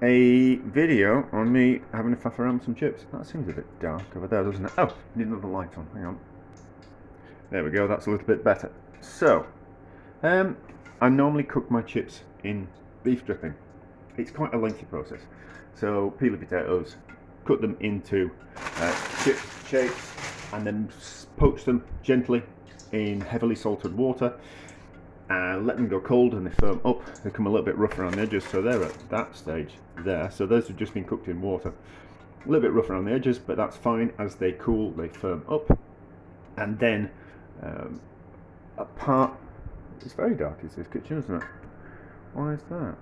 a video on me having a faff around with some chips. That seems a bit dark over there, doesn't it? Oh, need another light on. Hang on. There we go. That's a little bit better. So, I normally cook my chips in beef dripping. It's quite a lengthy process. So, peel the potatoes, cut them into chip shapes, and then poach them gently in heavily salted water. Let them go cold and they firm up. They become a little bit rough around the edges, so they're at that stage there. So those have just been cooked in water. A little bit rough around the edges, but that's fine. As they cool, they firm up. And then apart, it's very dark, is this kitchen, isn't it? Why is that?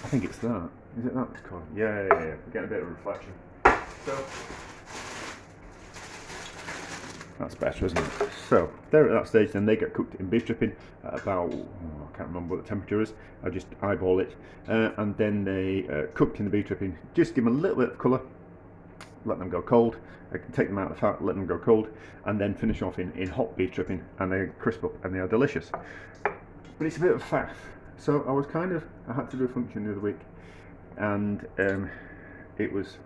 I think it's that. Is it that it's called? Yeah. We're getting a bit of reflection. So that's better, isn't it? So they're at that stage, then they get cooked in beef dripping at about, I can't remember what the temperature is, I just eyeball it, and then they cooked in the beef dripping, just give them a little bit of colour, let them go cold, take them out of the fat, let them go cold, and then finish off in hot beef dripping, and they crisp up and they are delicious. But it's a bit of a faff. So I had to do a function the other week, and it was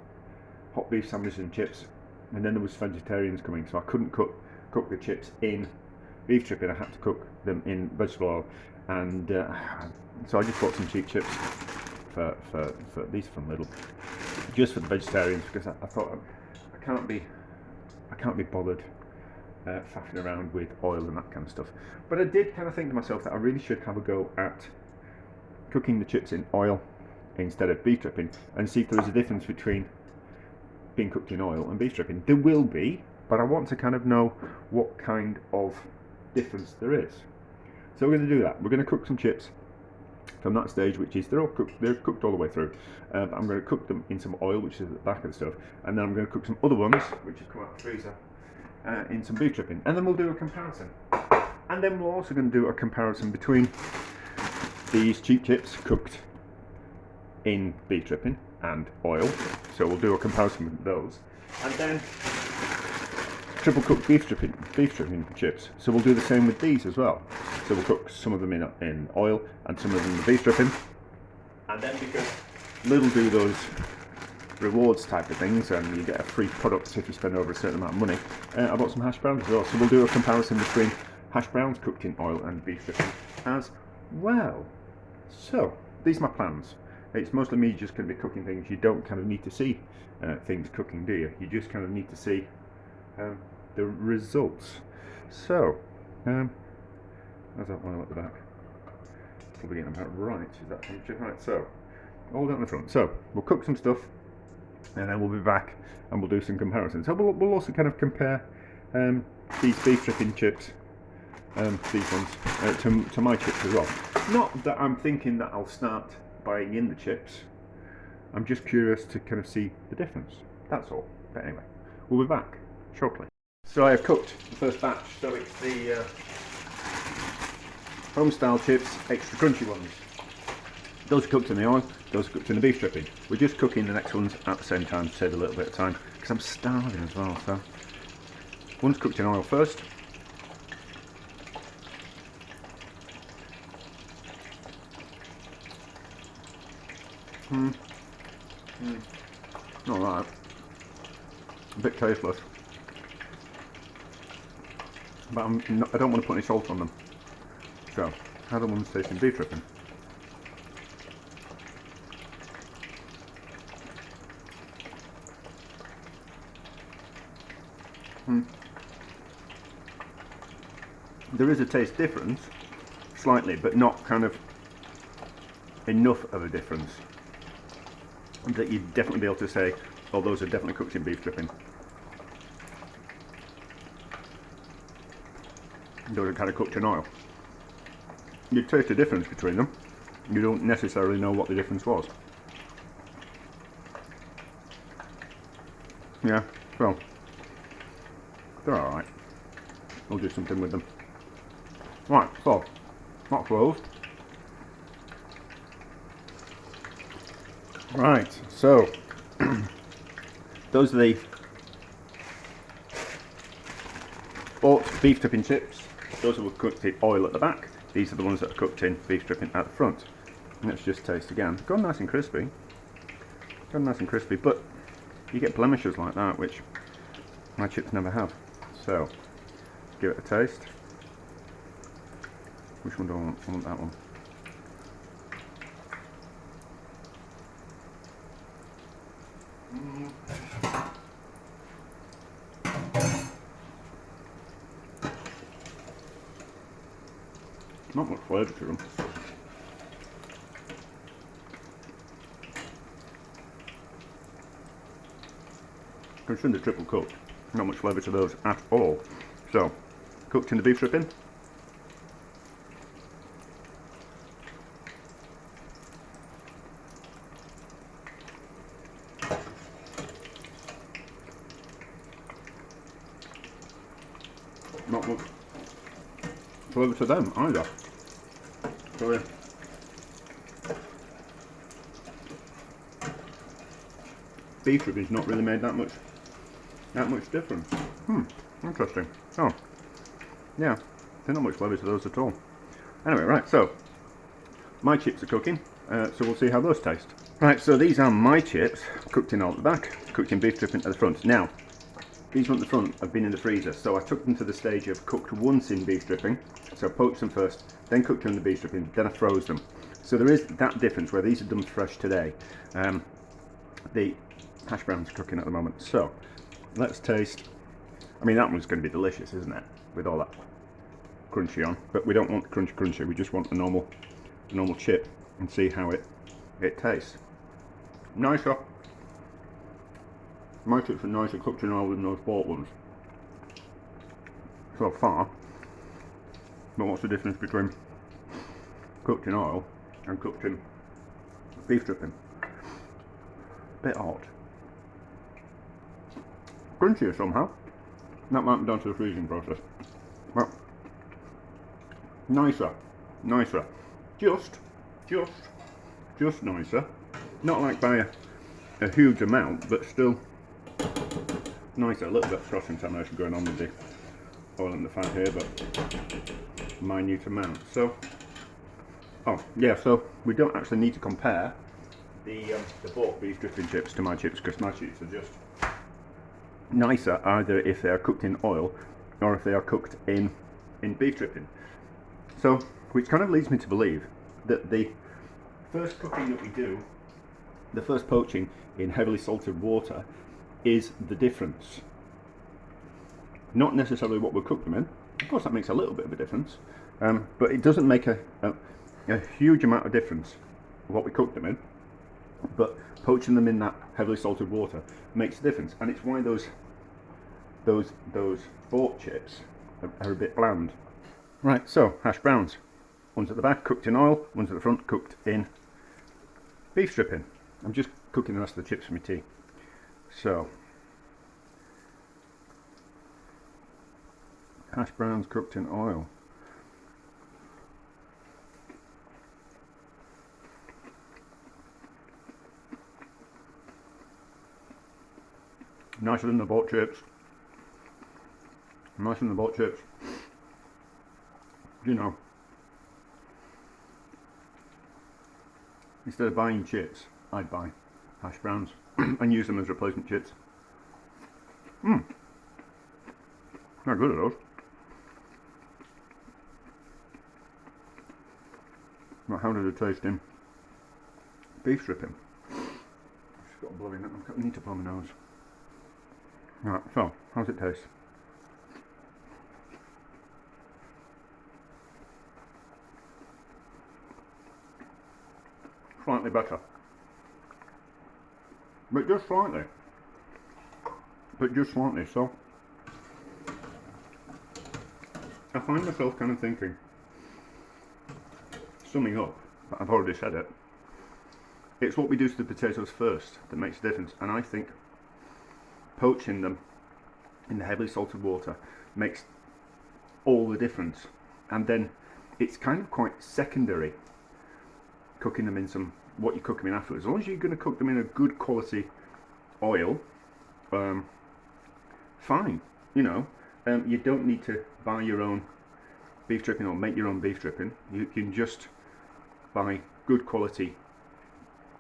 hot beef sandwiches and chips, and then there was vegetarians coming, so I couldn't cook the chips in beef dripping. I had to cook them in vegetable oil, and so I just bought some cheap chips for these from Lidl, just for the vegetarians, because I thought I can't be bothered faffing around with oil and that kind of stuff. But I did kind of think to myself that I really should have a go at cooking the chips in oil instead of beef dripping, and see if there is a difference between being cooked in oil and beef dripping. There will be, but I want to kind of know what kind of difference there is. So we're going to do that. We're going to cook some chips from that stage, which is they're cooked all the way through. I'm going to cook them in some oil, which is at the back of the stove, and then I'm going to cook some other ones, which have come out of the freezer, in some beef dripping, and then we'll do a comparison. And then we're also going to do a comparison between these cheap chips cooked in beef dripping and oil, so we'll do a comparison with those, and then triple cooked beef dripping chips, so we'll do the same with these as well. So we'll cook some of them in oil and some of them in the beef dripping, and then because Lidl do those rewards type of things and you get a free product if you spend over a certain amount of money, I bought some hash browns as well, so we'll do a comparison between hash browns cooked in oil and beef dripping as well. So these are my plans. It's mostly me just going to be cooking things. You don't kind of need to see things cooking, do you? You just kind of need to see the results. So, how's that oil at the back? Probably getting about right, is that temperature? Right, so, all down the front. So, we'll cook some stuff, and then we'll be back, and we'll do some comparisons. So, we'll also kind of compare these beef dripping chips, these ones, to my chips as well. Not that I'm thinking that I'll start buying in the chips. I'm just curious to kind of see the difference. That's all. But anyway, we'll be back shortly. So I have cooked the first batch. So it's the home style chips, extra crunchy ones. Those are cooked in the oil, those are cooked in the beef dripping. We're just cooking the next ones at the same time to save a little bit of time, because I'm starving as well. So one's cooked in oil first. All right, a bit tasteless, but I don't want to put any salt on them. So, how do ones taste in beef dripping? There is a taste difference, slightly, but not kind of enough of a difference that you'd definitely be able to say, oh, those are definitely cooked in beef dripping. Those are kind of cooked in oil. You taste the difference between them. You don't necessarily know what the difference was. Yeah, well, they're alright. We'll do something with them. Right, so, not closed. Right, so those are the bought beef dripping chips. Those were cooked in oil at the back. These are the ones that are cooked in beef dripping at the front. Let's just taste again. Gone nice and crispy. Gone nice and crispy, but you get blemishes like that, which my chips never have. So, give it a taste. Which one do I want? I want that one. Not much flavour to them. Considering they're triple cooked, not much flavour to those at all. So, cooked in the beef dripping. Not much flavour to them either. So yeah. Beef dripping's not really made that much difference. Interesting. Oh, yeah, there's not much flavour to those at all. Anyway, right, so my chips are cooking, so we'll see how those taste. Right, so these are my chips, cooked in oil at the back, cooked in beef dripping at the front. Now, these ones at the front have been in the freezer, so I took them to the stage of cooked once in beef dripping. So I poached them first, then cooked them in the beef dripping, then I froze them. So there is that difference where these are done fresh today. The hash browns are cooking at the moment. So let's taste. I mean, that one's going to be delicious, isn't it? With all that crunchy on, but we don't want crunchy. We just want a normal chip, and see how it tastes. Nicer. My chips are nicer cooked in oil than those bought ones so far. But what's the difference between cooked in oil and cooked in beef dripping? Bit odd. Crunchier somehow. That might be down to the freezing process. Well, nicer. Just nicer. Not like by a huge amount, but still nicer. A little bit of cross-contamination going on with the oil and the fat here, but minute amount. So, oh yeah, so we don't actually need to compare the bought beef dripping chips to my chips, because my chips are just nicer either if they are cooked in oil or if they are cooked in beef dripping. So, which kind of leads me to believe that the first cooking that we do, the first poaching in heavily salted water, is the difference. Not necessarily what we cook them in. Of course, that makes a little bit of a difference, but it doesn't make a huge amount of difference what we cook them in. But poaching them in that heavily salted water makes a difference, and it's why those bought chips are a bit bland. Right, so hash browns. One's at the back cooked in oil, one's at the front cooked in beef dripping. I'm just cooking the rest of the chips for my tea. So, hash browns cooked in oil. Nicer than the bought chips. Nicer than the bought chips. You know, instead of buying chips, I'd buy hash browns and use them as replacement chips. How good are those? Well, how did it taste in beef dripping? I've got a bloody nose. I need to blow my nose. Right, so how's it taste? Slightly better, but just slightly. So I find myself kind of thinking, summing up, but I've already said it, it's what we do to the potatoes first that makes a difference, and I think poaching them in the heavily salted water makes all the difference. And then it's kind of quite secondary cooking them in what you cook them in afterwards. As long as you're going to cook them in a good quality oil, fine, you know. You don't need to buy your own beef dripping or make your own beef dripping. You can just buy good quality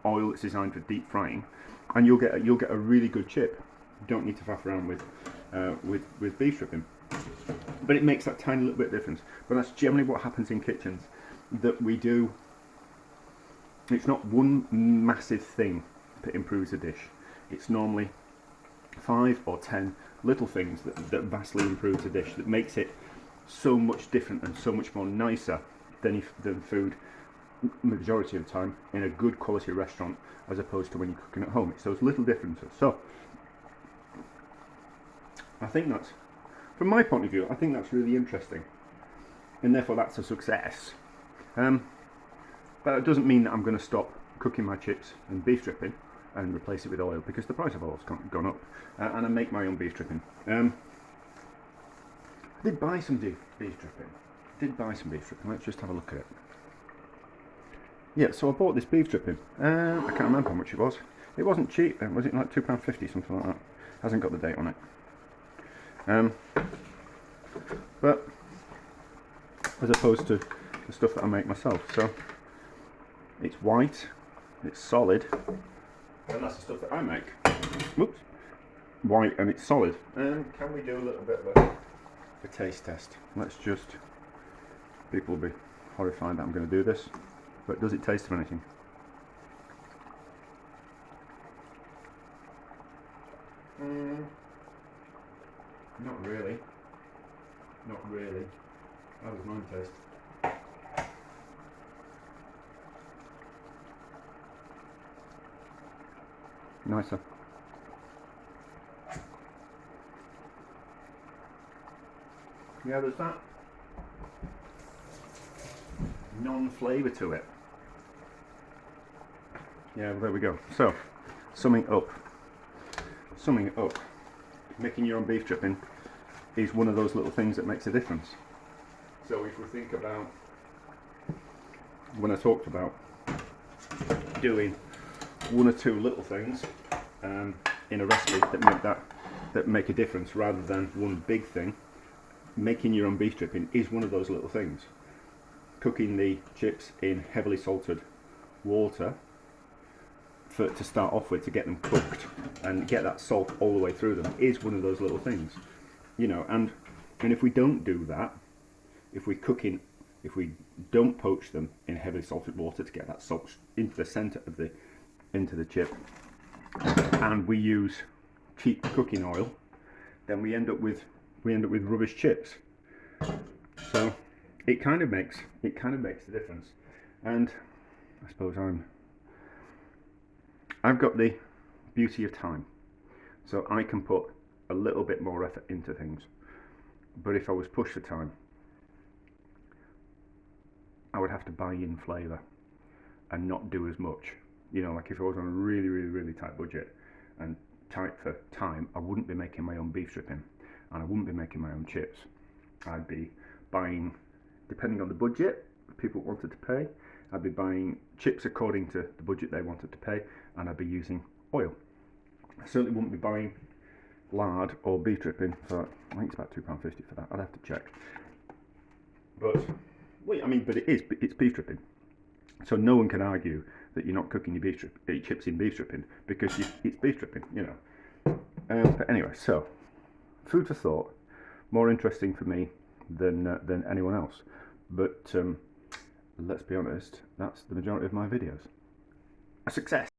oil that's designed for deep frying, and you'll get a really good chip. You don't need to faff around with beef stripping, but it makes that tiny little bit difference. But that's generally what happens in kitchens that we do. It's not one massive thing that improves a dish. It's normally 5 or 10 little things that vastly improves a dish, that makes it so much different and so much more nicer than food majority of the time in a good quality restaurant, as opposed to when you're cooking at home. It's those little differences. So I think that's, from my point of view, I think that's really interesting, and therefore that's a success. But it doesn't mean that I'm going to stop cooking my chips and beef stripping and replace it with oil, because the price of oil's gone up, and I make my own beef stripping. I did buy some beef stripping. Let's just have a look at it. Yeah, so I bought this beef stripping. I can't remember how much it was. It wasn't cheap. Was it like £2.50, something like that? Hasn't got the date on it. But as opposed to the stuff that I make myself, so it's white, it's solid, and that's the stuff that I make. Whoops, white and it's solid. Can we do a little bit of a taste test? Let's just. People will be horrified that I'm going to do this, but does it taste of anything? Not really. Not really. How does mine taste? Nicer. Yeah, there's that non-flavour to it. Yeah, well, there we go. So, summing up, making your own beef stripping is one of those little things that makes a difference. So if we think about when I talked about doing one or two little things in a recipe that make a difference rather than one big thing, making your own beef stripping is one of those little things. Cooking the chips in heavily salted water to start off with, to get them cooked and get that salt all the way through them, is one of those little things, you know. And if we don't do that, if we don't poach them in heavily salted water to get that salt into the center of into the chip, and we use cheap cooking oil, then we end up with rubbish chips. So it kind of makes the difference. And I suppose I've got the beauty of time, so I can put a little bit more effort into things. But if I was pushed for time, I would have to buy in flavour and not do as much. You know, like if I was on a really, really, really tight budget and tight for time, I wouldn't be making my own beef stripping, and I wouldn't be making my own chips. I'd be buying, depending on the budget people wanted to pay, I'd be buying chips according to the budget they wanted to pay, and I'd be using oil. I certainly wouldn't be buying lard or beef stripping for, I think it's about £2.50 for that. I'd have to check. But, well, I mean, but it's beef stripping. So no one can argue that you're not cooking your chips in beef stripping, because it's beef stripping, you know. But anyway, so food for thought, more interesting for me than anyone else. But let's be honest, that's the majority of my videos. A success.